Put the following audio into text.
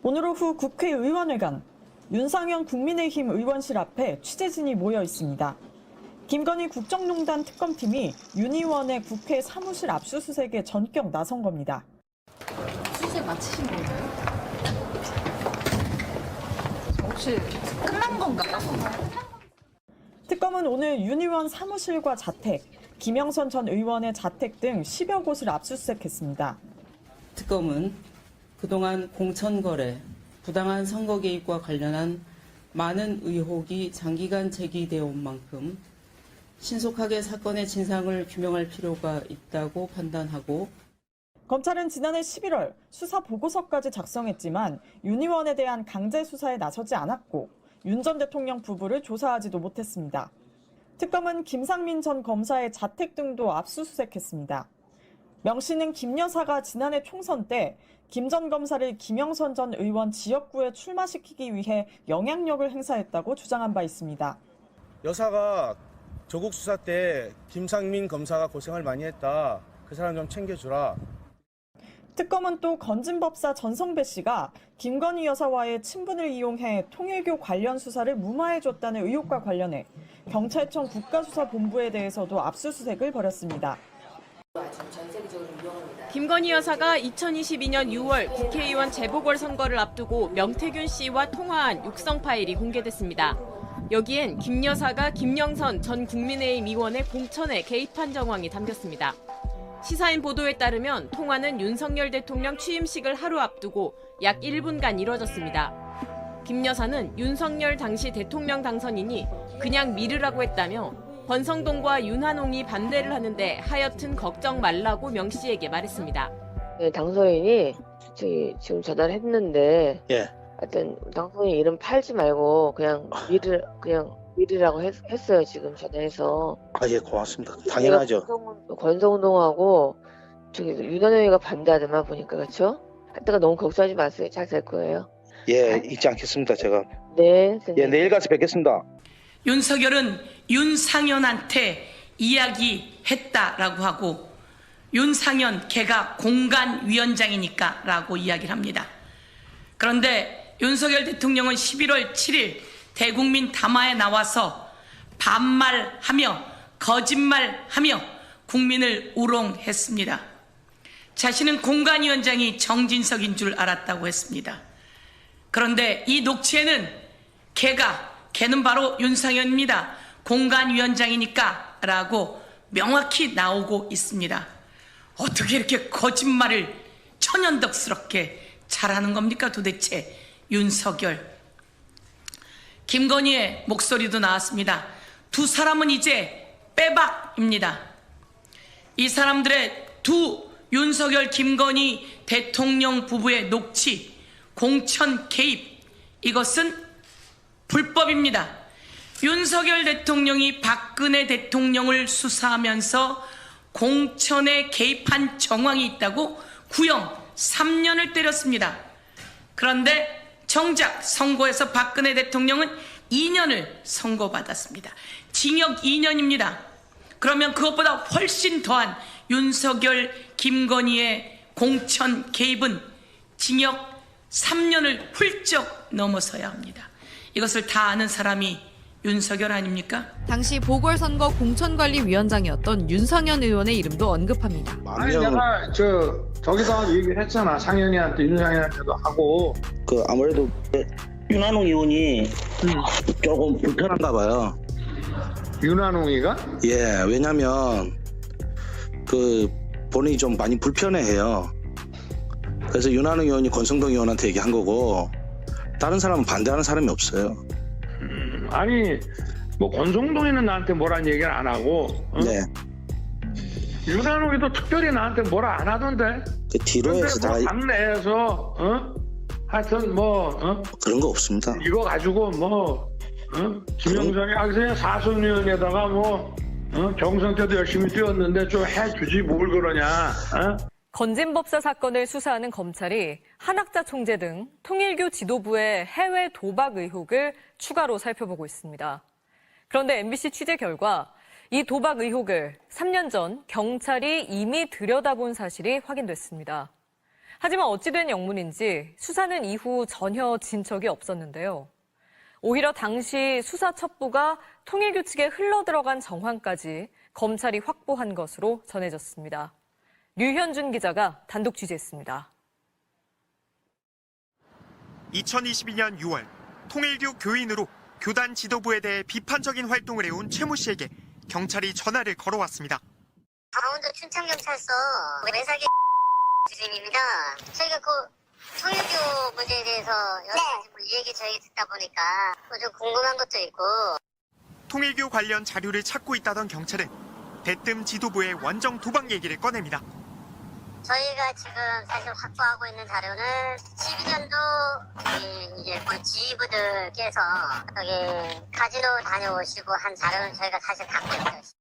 오늘 오후 국회의원회관, 윤상현 국민의힘 의원실 앞에 취재진이 모여 있습니다. 김건희 국정농단 특검팀이 윤 의원의 국회 사무실 압수수색에 전격 나선 겁니다. 수색 마치신 건가요? 혹시 끝난 건가요? 특검은 오늘 윤 의원 사무실과 자택, 김영선 전 의원의 자택 등 10여 곳을 압수수색했습니다. 특검은 그동안 공천거래, 부당한 선거 개입과 관련한 많은 의혹이 장기간 제기되어 온 만큼 신속하게 사건의 진상을 규명할 필요가 있다고 판단하고 검찰은 지난해 11월 수사 보고서까지 작성했지만 윤 의원에 대한 강제 수사에 나서지 않았고 윤 전 대통령 부부를 조사하지도 못했습니다. 특검은 김상민 전 검사의 자택 등도 압수수색했습니다. 명 씨는 김 여사가 지난해 총선 때 김 전 검사를 김영선 전 의원 지역구에 출마시키기 위해 영향력을 행사했다고 주장한 바 있습니다. 여사가 조국 수사 때 김상민 검사가 고생을 많이 했다. 그 사람 좀 챙겨주라. 특검은 또 건진법사 전성배 씨가 김건희 여사와의 친분을 이용해 통일교 관련 수사를 무마해줬다는 의혹과 관련해 경찰청 국가수사본부에 대해서도 압수수색을 벌였습니다. 김건희 여사가 2022년 6월 국회의원 재보궐선거를 앞두고 명태균 씨와 통화한 육성 파일이 공개됐습니다. 여기엔 김 여사가 김영선 전 국민의힘 의원의 공천에 개입한 정황이 담겼습니다. 시사인 보도에 따르면 통화는 윤석열 대통령 취임식을 하루 앞두고 약 1분간 이뤄졌습니다. 김 여사는 윤석열 당시 대통령 당선인이 그냥 미르라고 했다며 권성동과 윤한홍이 반대를 하는데 하여튼 걱정 말라고 명 씨에게 말했습니다. 네, 당선인이 지금 전화를 했는데 하여튼 당선인 이름 팔지 말고 그냥 미르라고 했어요. 지금 전화해서. 예, 고맙습니다. 당연하죠. 권성동하고 윤한홍이가 반대하더만 보니까 그렇죠? 하여튼 너무 걱정하지 마세요. 잘 될 거예요. 예, 잊지 않겠습니다. 제가. 네. 예, 내일 가서 뵙겠습니다. 윤석열은 윤상현한테 이야기했다라고 하고 윤상현 걔가 공간위원장이니까 라고 이야기를 합니다. 그런데 윤석열 대통령은 11월 7일 대국민 담화에 나와서 반말하며 거짓말하며 국민을 우롱했습니다. 자신은 공간위원장이 정진석인 줄 알았다고 했습니다. 그런데 이 녹취에는 걔는 바로 윤상현입니다. 공간위원장이니까 라고 명확히 나오고 있습니다. 어떻게 이렇게 거짓말을 천연덕스럽게 잘하는 겁니까 도대체 윤석열. 김건희의 목소리도 나왔습니다. 두 사람은 이제 빼박입니다. 이 사람들의 두 윤석열 김건희 대통령 부부의 녹취, 공천 개입, 이것은 불법입니다. 윤석열 대통령이 박근혜 대통령을 수사하면서 공천에 개입한 정황이 있다고 구형 3년을 때렸습니다. 그런데 정작 선고에서 박근혜 대통령은 2년을 선고받았습니다. 징역 2년입니다. 그러면 그것보다 훨씬 더한 윤석열 김건희의 공천 개입은 징역 3년을 훌쩍 넘어서야 합니다. 이것을 다 아는 사람이 윤석열 아닙니까? 당시 보궐선거 공천관리위원장이었던 윤상현 의원의 이름도 언급합니다. 아니 내가 저기서 얘기를 했잖아. 상현이한테 윤상현한테도 하고. 아무래도 윤한홍 의원이 조금 불편한가 봐요. 윤한홍이가? 예, 왜냐면 본인이 좀 많이 불편해해요. 그래서 윤한홍 의원이 권성동 의원한테 얘기한 거고 다른 사람은 반대하는 사람이 없어요. 아니 뭐 권성동이는 나한테 뭐란 얘기를 안 하고 네. 윤한홍이도 특별히 나한테 뭐라 안 하던데. 그 뒤로 해서 다 당내에서 하여튼 그런 거 없습니다. 이거 가지고 김영선이 그냥 사순위원에다가 경선 때도 열심히 뛰었는데 좀 해주지 뭘 그러냐. 건진법사 사건을 수사하는 검찰이 한학자 총재 등 통일교 지도부의 해외 도박 의혹을 추가로 살펴보고 있습니다. 그런데 MBC 취재 결과 이 도박 의혹을 3년 전 경찰이 이미 들여다본 사실이 확인됐습니다. 하지만 어찌된 영문인지 수사는 이후 전혀 진척이 없었는데요. 오히려 당시 수사 첩보가 통일교 측에 흘러들어간 정황까지 검찰이 확보한 것으로 전해졌습니다. 류현준 기자가 단독 취재했습니다. 2022년 6월 통일교 교인으로 교단 지도부에 대해 비판적인 활동을 해온 최모 씨에게 경찰이 전화를 걸어왔습니다. 강원도 춘천경찰서 매사기 주임입니다. 저희가 그 통일교 문제에 대해서 여러 가지 이 얘기 저희 듣다 보니까 좀 궁금한 것도 있고. 통일교 관련 자료를 찾고 있다던 경찰은 대뜸 지도부의 원정 도박 얘기를 꺼냅니다. 저희가 지금 사실 확보하고 있는 자료는 12년도 이제 그 지휘부들께서 여기 카지노 다녀오시고 한 자료는 저희가 사실 갖고 있어요.